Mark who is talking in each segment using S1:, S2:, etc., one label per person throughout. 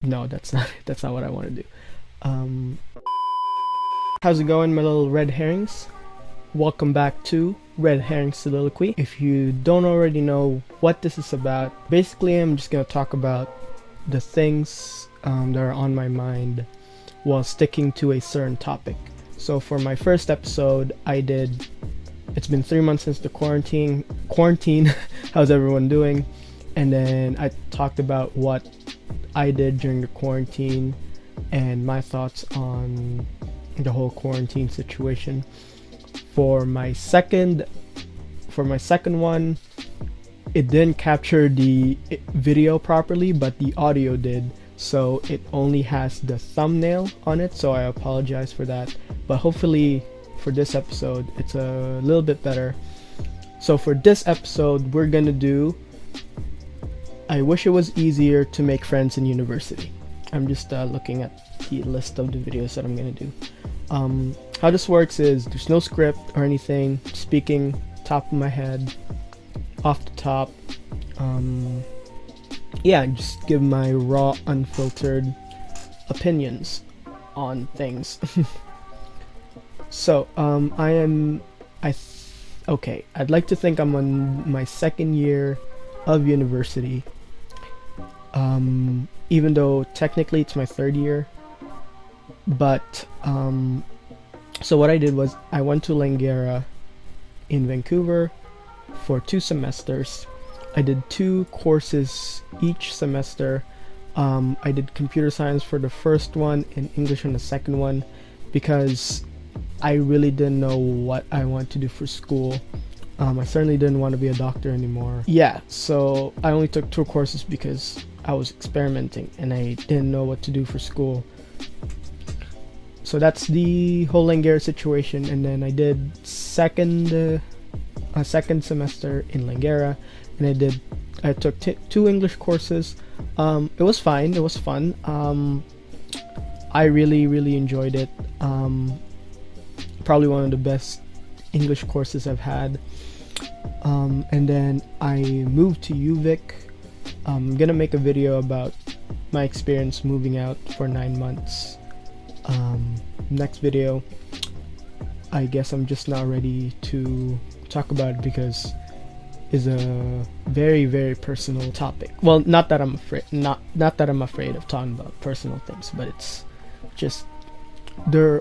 S1: No, that's not what I want to do. How's it going, my little red herrings? Welcome back to Red Herring Soliloquy. If you don't already know what this is about, basically I'm just gonna talk about the things that are on my mind while sticking to a certain topic. So for my first episode, it's been 3 months since the quarantine. How's everyone doing? And then I talked about what I did during the quarantine and my thoughts on the whole quarantine situation. For my second one, it didn't capture the video properly, but the audio did, so it only has the thumbnail on it, so I apologize for that. But hopefully for this episode it's a little bit better. So for this episode we're gonna do I wish it was easier to make friends in university. I'm just looking at the list of the videos that I'm gonna do. How this works is there's no script or anything, speaking top of my head, off the top. Just give my raw, unfiltered opinions on things. So I'd like to think I'm on my second year of university, even though technically it's my third year. But so what I did was I went to Langara in Vancouver for 2 semesters. I did 2 courses each semester. I did computer science for the first one and English on the second one, because I really didn't know what I want to do for school. I certainly didn't want to be a doctor anymore. Yeah, so I only took 2 courses because I was experimenting and I didn't know what to do for school. So that's the whole Langara situation. And then I did second semester in Langara, and I took 2 English courses. It was fine. It was fun. I really enjoyed it. Probably one of the best English courses I've had. And then I moved to UVic. I'm gonna make a video about my experience moving out for 9 months. Next video. I guess I'm just not ready to talk about it because it's a very personal topic. Well, not that I'm afraid of talking about personal things, but it's just I'm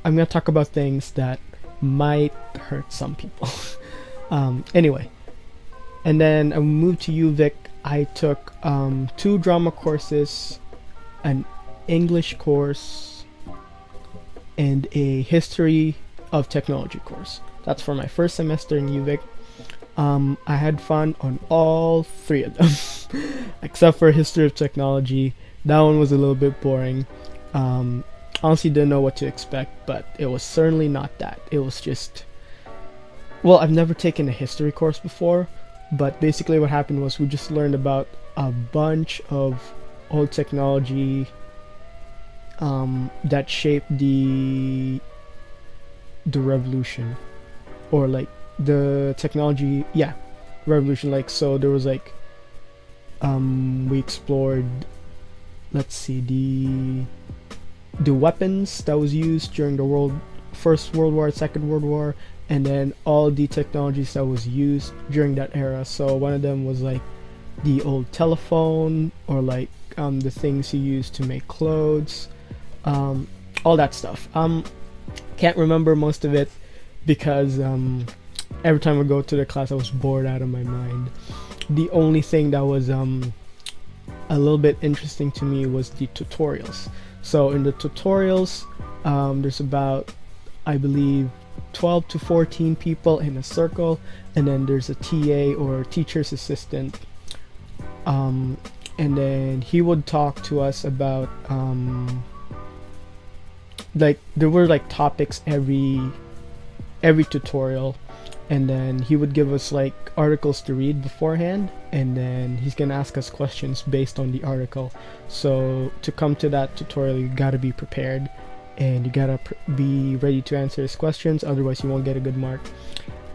S1: gonna talk about things that might hurt some people. Anyway, and then I moved to UVic. I took 2 drama courses, an English course, and a history of technology course. That's for my first semester in UVic. I had fun on all 3 of them, except for history of technology. That one was a little bit boring. Honestly didn't know what to expect, but it was certainly not that. It was just, well, I've never taken a history course before, but basically what happened was we just learned about a bunch of old technology that shaped the revolution, or like the technology, revolution. Like, so there was like we explored, let's see, the weapons that was used during the First World War, Second World War, and then all the technologies that was used during that era. So one of them was like the old telephone, or like the things you used to make clothes, all that stuff. Can't remember most of it because every time I go to the class I was bored out of my mind. The only thing that was a little bit interesting to me was the tutorials. So in the tutorials, there's about, I believe, 12 to 14 people in a circle, and then there's a TA, or teacher's assistant, and then he would talk to us about like there were like topics every tutorial, and then he would give us like articles to read beforehand, and then he's gonna ask us questions based on the article. So to come to that tutorial you gotta be prepared, and you gotta be ready to answer his questions, otherwise you won't get a good mark.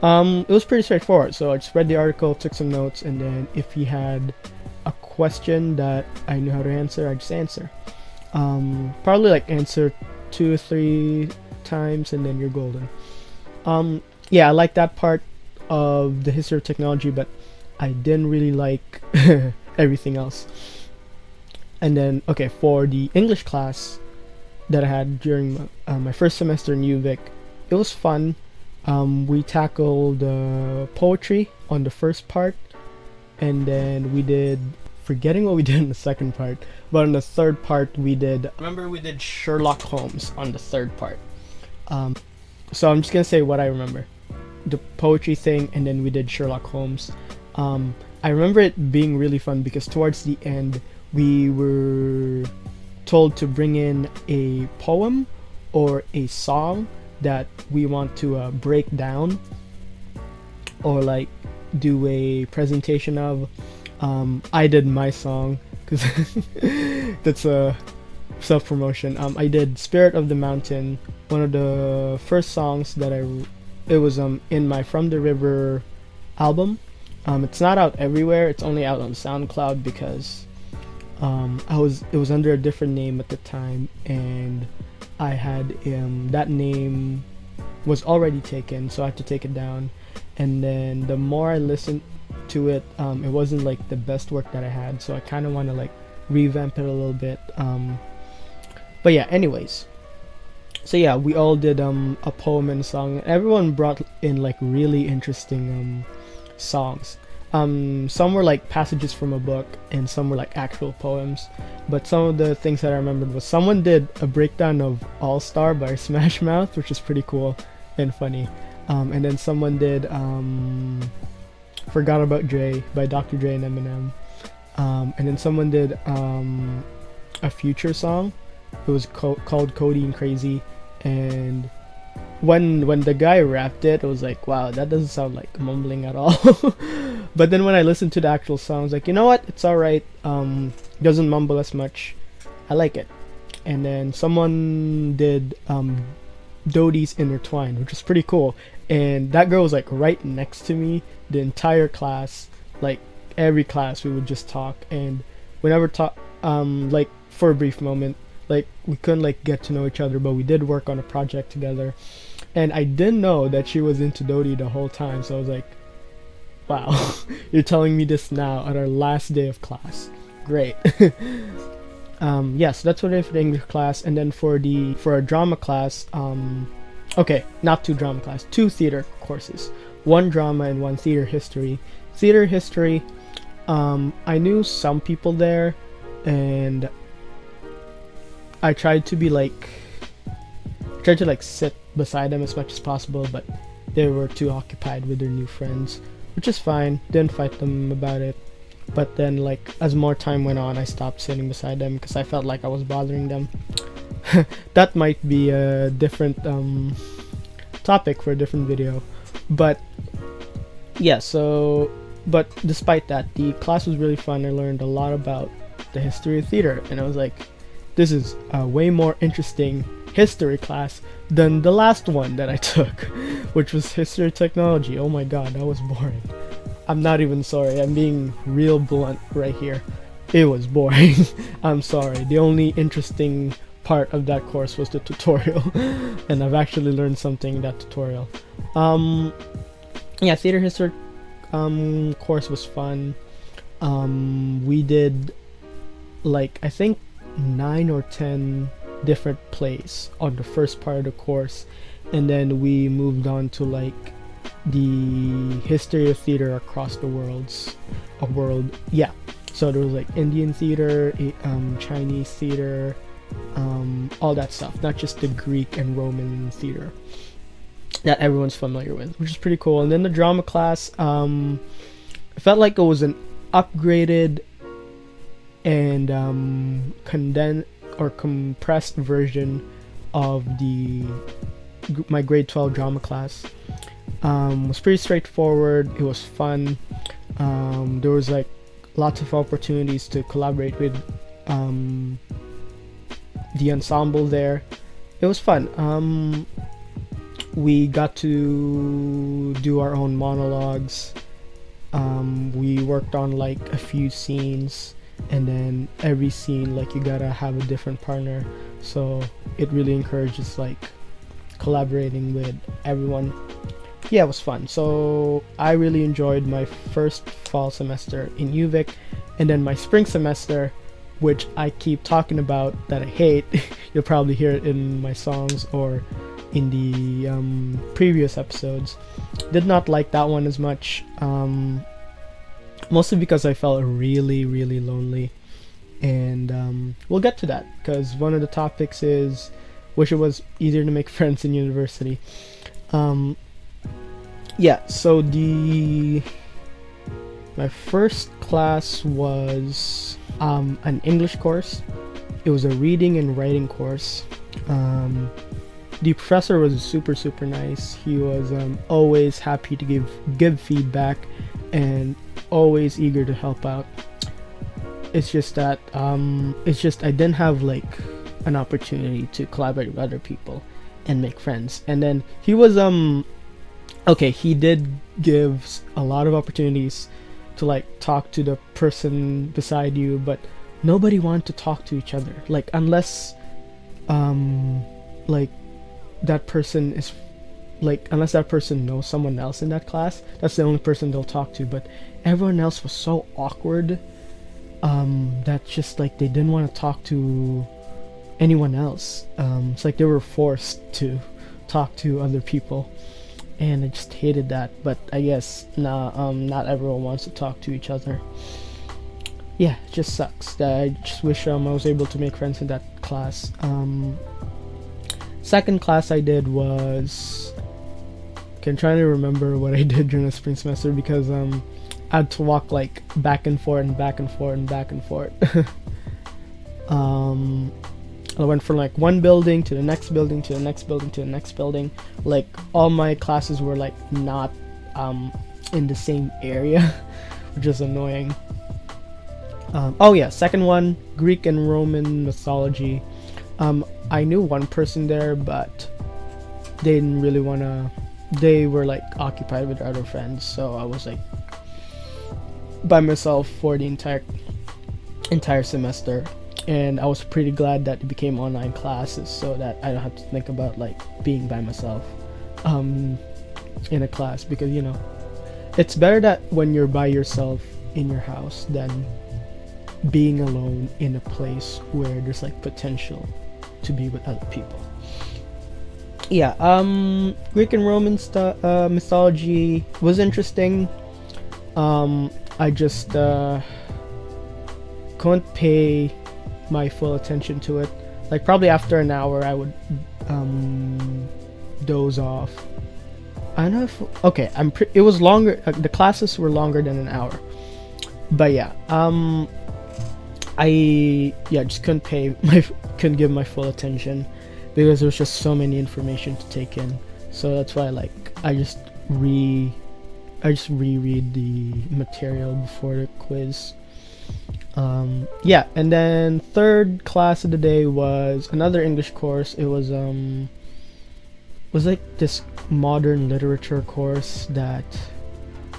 S1: It was pretty straightforward, so I just read the article, took some notes, and then if he had a question that I knew how to answer, I just answer. Probably like answer 2 or 3 times and then you're golden. Yeah, I like that part of the history of technology, but I didn't really like everything else. And then, okay, for the English class that I had during my first semester in UVic, it was fun. We tackled poetry on the first part, and then we did, forgetting what we did in the second part, but on the third part we did, remember we did Sherlock Holmes on the third part. So I'm just gonna say what I remember. The poetry thing, and then we did Sherlock Holmes. I remember it being really fun because towards the end we were told to bring in a poem or a song that we want to break down or like do a presentation of. I did my song because that's a self-promotion. I did Spirit of the Mountain, one of the first songs that it was in my From the River album. It's not out everywhere, it's only out on SoundCloud because it was under a different name at the time, and I had that name was already taken, so I had to take it down. And then the more I listened to it, it wasn't like the best work that I had, so I kind of want to like revamp it a little bit. But yeah, anyways, so yeah, we all did a poem and a song. Everyone brought in like really interesting songs. Some were like passages from a book and some were like actual poems, but some of the things that I remembered was someone did a breakdown of All Star by Smash Mouth, which is pretty cool and funny. And then someone did Forgot About Dre by Dr. Dre and Eminem. And then someone did a Future song. It was called Cody and Crazy, and when the guy rapped it, I was like, wow, that doesn't sound like mumbling at all. But then when I listened to the actual song, I was like, you know what, it's alright. Doesn't mumble as much. I like it. And then someone did Dodie's Intertwined, which was pretty cool. And that girl was like right next to me the entire class. Like every class we would just talk, and whenever talk like for a brief moment, like we couldn't like get to know each other, but we did work on a project together. And I didn't know that she was into Dodie the whole time, so I was like, wow, you're telling me this now at our last day of class. Great. Yeah, so that's what I did for the English class. And then for a drama class, okay, not 2 drama class, 2 theater courses, 1 drama and 1 theater history. Theater history, I knew some people there, and I tried to sit beside them as much as possible, but they were too occupied with their new friends, which is fine. Didn't fight them about it. But then, like, as more time went on, I stopped sitting beside them because I felt like I was bothering them. That might be a different topic for a different video. But yeah, but despite that, the class was really fun. I learned a lot about the history of theater, and I was like, this is a way more interesting history class than the last one that I took, which was history of technology. Oh my god, that was boring. I'm not even sorry, I'm being real blunt right here. It was boring. I'm sorry. The only interesting part of that course was the tutorial, and I've actually learned something in that tutorial. Yeah, theater history course was fun. We did like I think 9 or 10 different plays on the first part of the course, and then we moved on to like the history of theater across the world. Yeah, so there was like Indian theater, Chinese theater, all that stuff, not just the Greek and Roman theater that everyone's familiar with, which is pretty cool. And then the drama class, it felt like it was an upgraded and condensed or compressed version of my grade 12 drama class. It was pretty straightforward. It was fun. There was like lots of opportunities to collaborate with the ensemble there. It was fun. We got to do our own monologues. We worked on like a few scenes. and then every scene, like, you gotta have a different partner, so it really encourages like collaborating with everyone. Yeah, it was fun. So I really enjoyed my first fall semester in UVic, and then my spring semester, which I keep talking about that I hate. You'll probably hear it in my songs or in the previous episodes. Did not like that one as much, mostly because I felt really, really lonely. And we'll get to that, because one of the topics is wish it was easier to make friends in university. Yeah, so my first class was an English course. It was a reading and writing course. The professor was super, super nice. He was always happy to give feedback and always eager to help out. It's just that I didn't have like an opportunity to collaborate with other people and make friends. And then he was okay, he did give a lot of opportunities to like talk to the person beside you, but nobody wanted to talk to each other, like, unless like that person is like, unless that person knows someone else in that class, that's the only person they'll talk to. But everyone else was so awkward that just like they didn't want to talk to anyone else. It's like they were forced to talk to other people, and I just hated that. But I guess not everyone wants to talk to each other. Yeah, it just sucks. I just wish I was able to make friends in that class. Second class I did was, okay, I'm trying to remember what I did during the spring semester, because I had to walk like back and forth and back and forth and back and forth. I went from like one building to the next building to the next building to the next building. Like, all my classes were like not in the same area, which is annoying. Oh yeah, second one, Greek and Roman mythology. I knew one person there, but they didn't really wanna. They were like occupied with their other friends, so I was like by myself for the entire semester. And I was pretty glad that it became online classes, so that I don't have to think about like being by myself in a class, because you know, it's better that when you're by yourself in your house than being alone in a place where there's like potential to be with other people. Yeah, Greek and Roman mythology was interesting. I just couldn't pay my full attention to it. Like, probably after an hour I would doze off. I don't know if, okay, it was longer, the classes were longer than an hour, but yeah, I just couldn't give my full attention, because there was just so many information to take in. So that's why I just reread the material before the quiz. Yeah, and then third class of the day was another English course. It was like this modern literature course that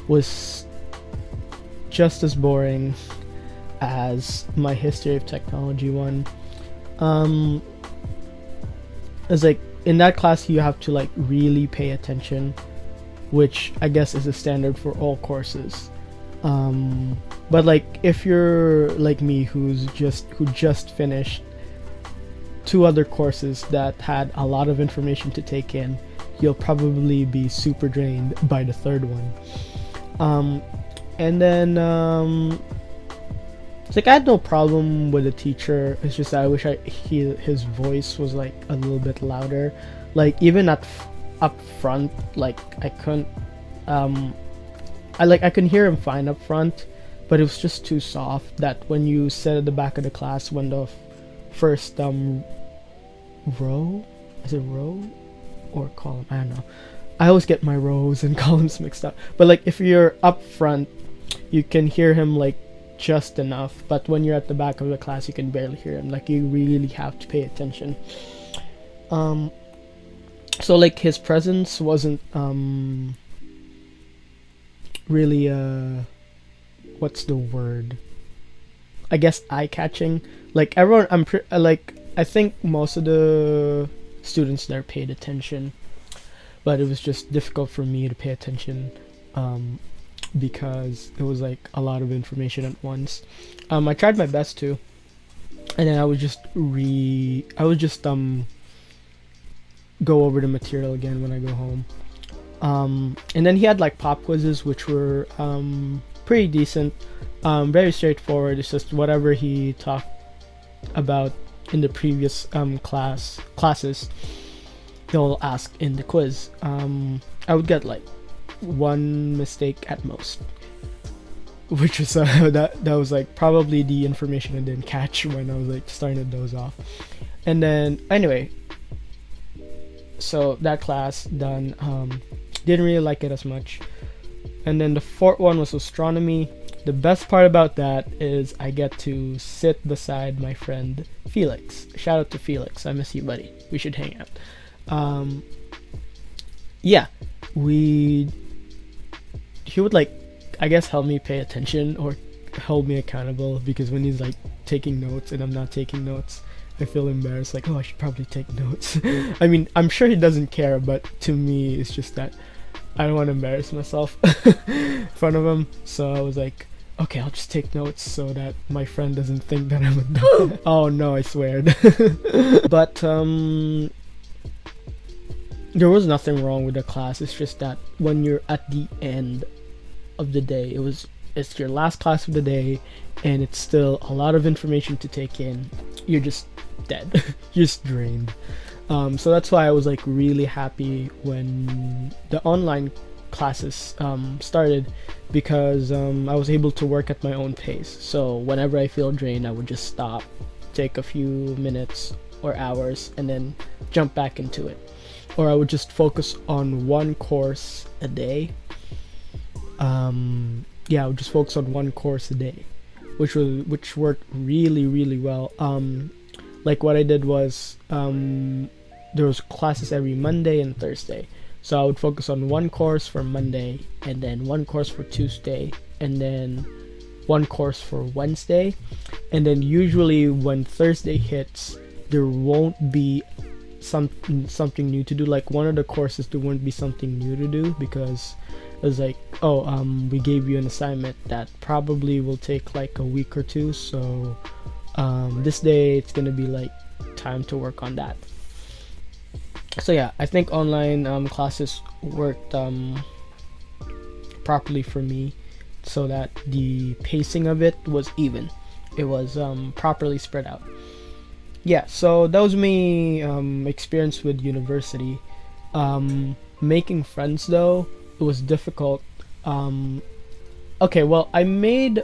S1: was just as boring as my history of technology one. It's like, in that class you have to like really pay attention, which I guess is a standard for all courses. But like, if you're like me, who just finished 2 other courses that had a lot of information to take in, you'll probably be super drained by the third one. And then it's like, I had no problem with the teacher. It's just I wish his voice was like a little bit louder. Like, even up front, like I couldn't I can hear him fine up front, but it was just too soft that when you sit at the back of the class, when the first row, is it row or column? I don't know. I always get my rows and columns mixed up. But like, if you're up front, you can hear him like just enough, but when you're at the back of the class, you can barely hear him. Like, you really have to pay attention. So like, his presence wasn't really what's the word, I guess eye-catching. Like everyone, like I think most of the students there paid attention, but it was just difficult for me to pay attention, because it was like a lot of information at once. I tried my best to, and then I would just go over the material again when I go home. And then he had like pop quizzes, which were pretty decent, very straightforward. It's just whatever he talked about in the previous classes, he'll ask in the quiz. I would get like one mistake at most, which was that was like probably the information I didn't catch when I was like starting to doze off. And then anyway, so that class done. Didn't really like it as much. And then the fourth one was astronomy. The best part about that is I get to sit beside my friend Felix. Shout out to Felix. I miss you, buddy. We should hang out. Yeah, he would like, I guess, help me pay attention or hold me accountable, because when he's like taking notes and I'm not taking notes, I feel embarrassed, like, oh, I should probably take notes. I mean, I'm sure he doesn't care, but to me, it's just that I don't want to embarrass myself in front of him. So I was like, okay, I'll just take notes so that my friend doesn't think that I'm a dumb. Oh no, I swear. But there was nothing wrong with the class. It's just that when you're at the end of the day, it's your last class of the day, and it's still a lot of information to take in. You're just dead. You're just drained. So that's why I was like really happy when the online classes started, because I was able to work at my own pace. So whenever I feel drained, I would just stop, take a few minutes or hours, and then jump back into it. Or I would just focus on one course a day. Yeah, I would just focus on one course a day, which worked really, really well. Like what I did was, there was classes every Monday and Thursday. So I would focus on one course for Monday, and then one course for Tuesday, and then one course for Wednesday. And then usually when Thursday hits, there won't be something new to do. Like one of the courses, there won't be something new to do, because it was like, oh, we gave you an assignment that probably will take like a week or two, so this day it's gonna be like time to work on that. So yeah, I think online classes worked properly for me, so that the pacing of it was even. It was properly spread out. Yeah, so that was my experience with university. Making friends though, it was difficult. Okay, well, I made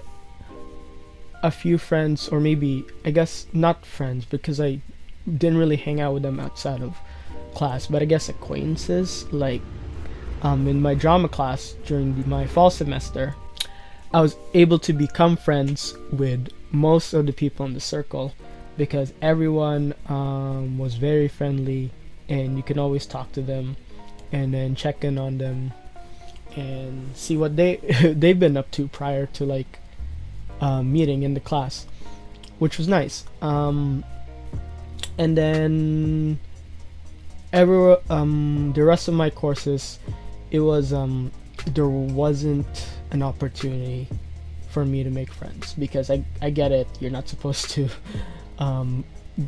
S1: a few friends, or maybe, I guess not friends, because I didn't really hang out with them outside of class, but I guess acquaintances. Like in my drama class during my fall semester, I was able to become friends with most of the people in the circle, because everyone was very friendly, and you can always talk to them and then check in on them and see what they've been up to prior to like meeting in the class, which was nice. And then the rest of my courses, it was there wasn't an opportunity for me to make friends, because I get it, you're not supposed to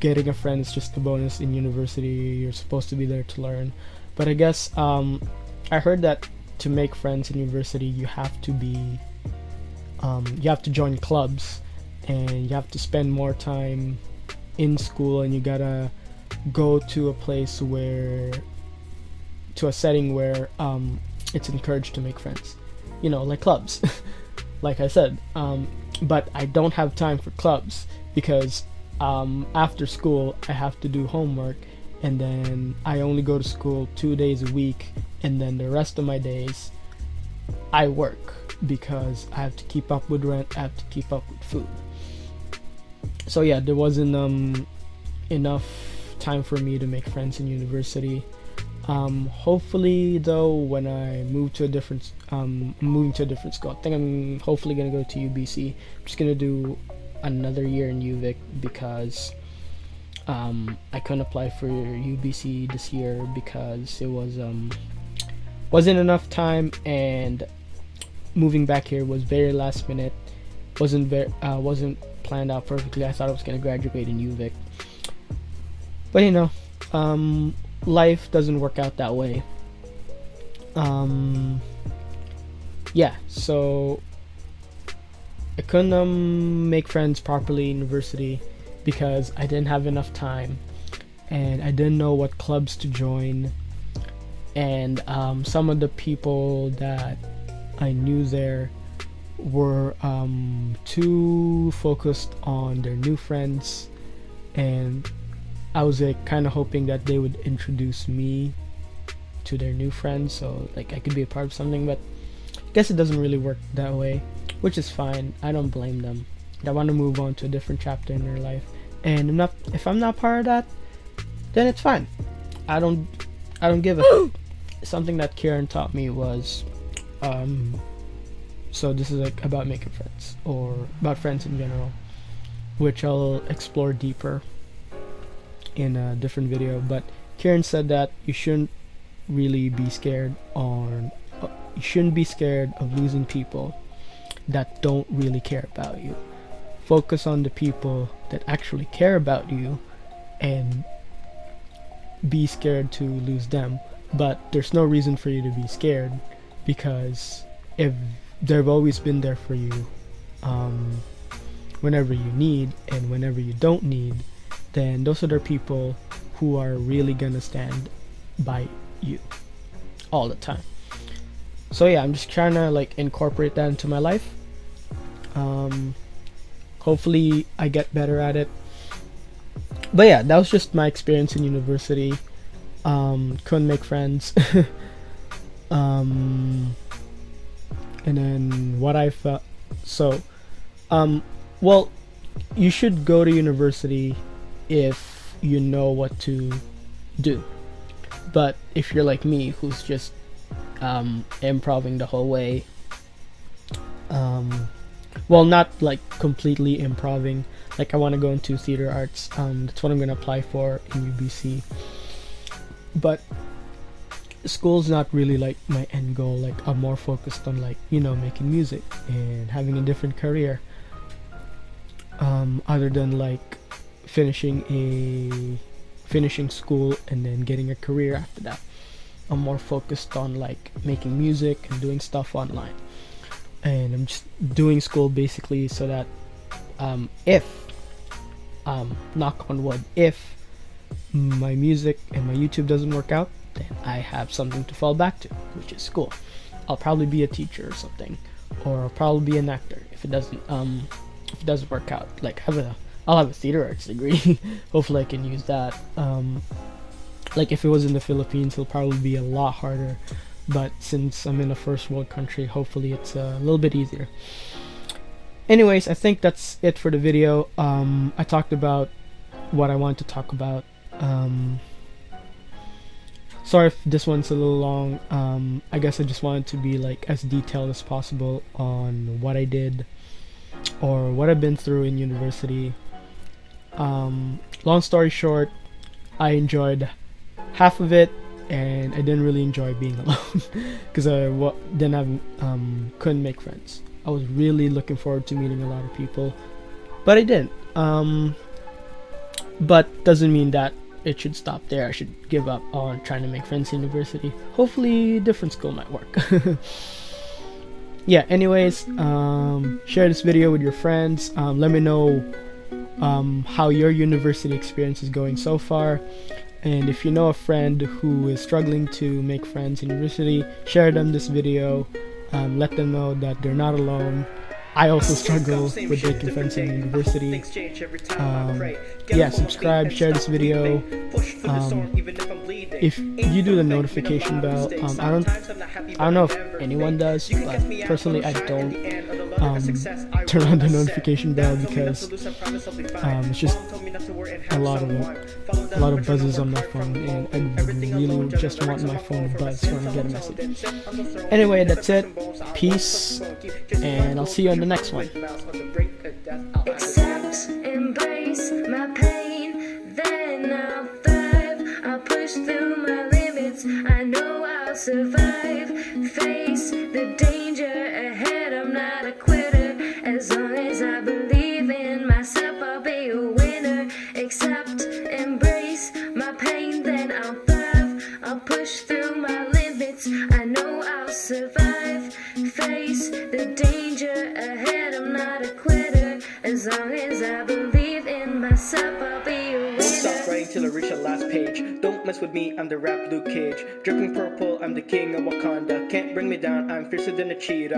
S1: getting a friend is just a bonus in university. You're supposed to be there to learn. But I guess I heard that to make friends in university, you have to be you have to join clubs, and you have to spend more time in school, and you gotta go to a place to a setting where it's encouraged to make friends, like clubs. Like I said, but I don't have time for clubs, because after school I have to do homework, and then I only go to school 2 days a week, and then the rest of my days I work, because I have to keep up with rent, I have to keep up with food. So yeah, there wasn't enough time for me to make friends in university. Hopefully though, when I move to a different moving to a different school, I think I'm hopefully gonna go to UBC. I'm just gonna do another year in UVic because I couldn't apply for UBC this year because it was wasn't enough time, and moving back here was very last minute. Wasn't planned out perfectly. I thought I was gonna graduate in UVic, but you know, life doesn't work out that way. Yeah, so I couldn't make friends properly in university because I didn't have enough time, and I didn't know what clubs to join, and some of the people that I knew there were too focused on their new friends, and I was like kind of hoping that they would introduce me to their new friends so like I could be a part of something, but I guess it doesn't really work that way, which is fine. I don't blame them. They want to move on to a different chapter in their life, and if I'm not part of that, then it's fine. I don't give a something that Kieran taught me was so this is like about making friends, or about friends in general, which I'll explore deeper in a different video. But Kieran said that you shouldn't really be scared you shouldn't be scared of losing people that don't really care about you. Focus on the people that actually care about you and be scared to lose them. But there's no reason for you to be scared, because if they've always been there for you whenever you need and whenever you don't need, then those are the people who are really gonna stand by you all the time. So yeah, I'm just trying to like incorporate that into my life. Hopefully I get better at it. But yeah, that was just my experience in university. Couldn't make friends. And then what I felt, so well, you should go to university if you know what to do. But if you're like me, who's just improving the whole way, well, not like completely improving, like I want to go into theater arts, that's what I'm going to apply for in UBC, but school's not really like my end goal. Like I'm more focused on like, you know, making music and having a different career, other than like finishing school and then getting a career after that. I'm more focused on like making music and doing stuff online, and I'm just doing school basically so that if knock on wood, if my music and my YouTube doesn't work out, then I have something to fall back to, which is school. I'll probably be a teacher or something, or I'll probably be an actor if it doesn't work out. Like I'll have a theater arts degree. Hopefully I can use that. Like if it was in the Philippines, it'll probably be a lot harder, but since I'm in a first world country, hopefully it's a little bit easier. Anyways, I think that's it for the video. I talked about what I want to talk about. Sorry if this one's a little long. I guess I just wanted to be like as detailed as possible on what I did or what I've been through in university. Long story short, I enjoyed half of it, and I didn't really enjoy being alone because I couldn't make friends. I was really looking forward to meeting a lot of people, but I didn't. But doesn't mean that it should stop there. I should give up on trying to make friends in university. Hopefully, different school might work. Yeah. Anyways, share this video with your friends. Let me know how your university experience is going so far. And if you know a friend who is struggling to make friends in university, share them this video. Let them know that they're not alone. I also struggle with making friends in university. Yeah, subscribe, share this video. If you do the notification bell, I don't know if anyone does, but personally I don't turn on the notification bell because it's just a lot of buzzes on my phone, and I really just want my phone to buzz when I get a message. Anyway, that's it. Peace, and I'll see you on the next one.
S2: survive. Face the danger ahead, I'm not a quitter. As long as I believe in myself, I'll be a winner. Accept, embrace my pain, then I'll thrive. I'll push through my limits, I know I'll survive. Face the danger ahead, I'm not a quitter. As long as I believe in myself, I'll be a winner.
S3: Won't stop writing till I reach the last page. Don't mess with me, I'm the rap Luke Cage. Dripping purple, I'm the king of Wakanda. Can't bring me down, I'm fiercer than a cheetah.